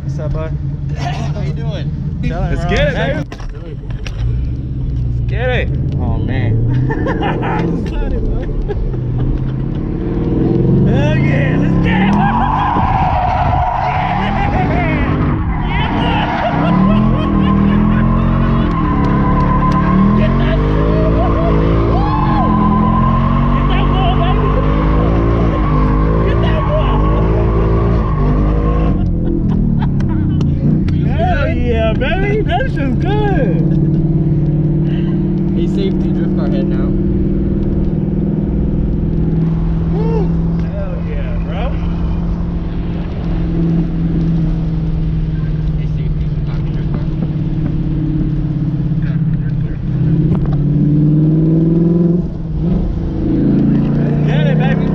What's up, bud? How you doing? Let's get it, baby. Let's get it. Oh, man. Excited, bud. Hell yeah, let's get it. Baby, that's just good. Hey, safety, drift car heading out. Woo! Hell yeah, bro. Hey, safety, copy drift car. Get it, baby.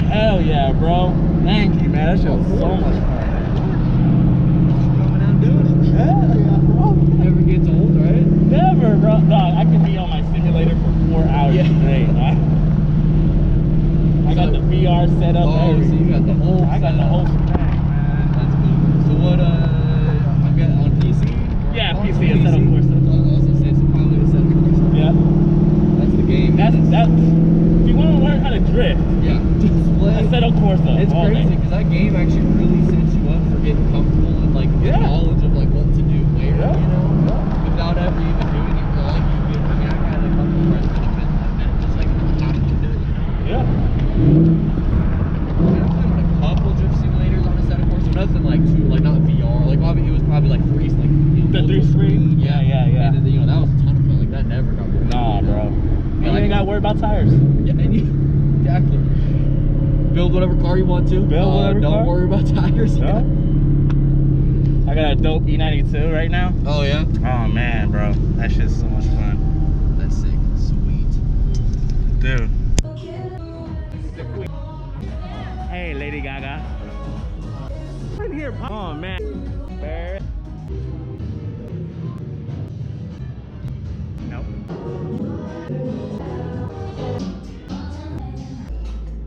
Hell yeah, bro. Thank you, man. That shit was so much fun. Coming out doing it. Hell yeah, bro. Never gets old, right? Never, bro. Dog, I could be on my simulator for 4 hours straight. I got the VR set up. Oh, so you got the whole I got the whole thing, man. That's cool. So what, I got on PC? Yeah, PC, a set of course. I was gonna say, so probably a set of course. Yeah. That's the game. That's, if you want to learn how to drift, yeah, just play. a set of Corsa. It's crazy, because that game actually really sets you up for getting comfortable and like the knowledge of like what to do where, you know? Without ever even doing it. Like, I mean, I had a couple of friends that have been like that, just like how to do it, you know? Yeah. I played with a couple drift simulators on a set of course, so nothing like too, like not VR. Like obviously it was probably like free, like The 3 screen? Yeah. And then, you know, that was a ton of fun. Like that never got boring. Nah, bro. And you ain't got to worry about tires. Yeah, and you exactly build whatever car you want to. Build whatever don't car. worry about tires. No. got a dope E92 right now. Oh yeah. Oh man, bro, that shit's so much fun. That's sick. Sweet. Dude. Hey, Lady Gaga. Right here. Oh man. Barrett. Nope.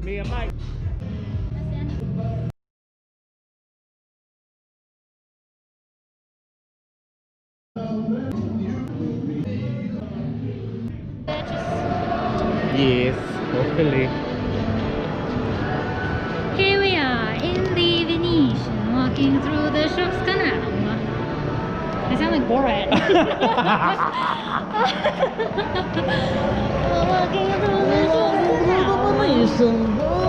Me and Mike. Yes, hopefully. Here we are in the Venetian, walking through the ship's canal. I sound like Borat. Walking through the ship's canal.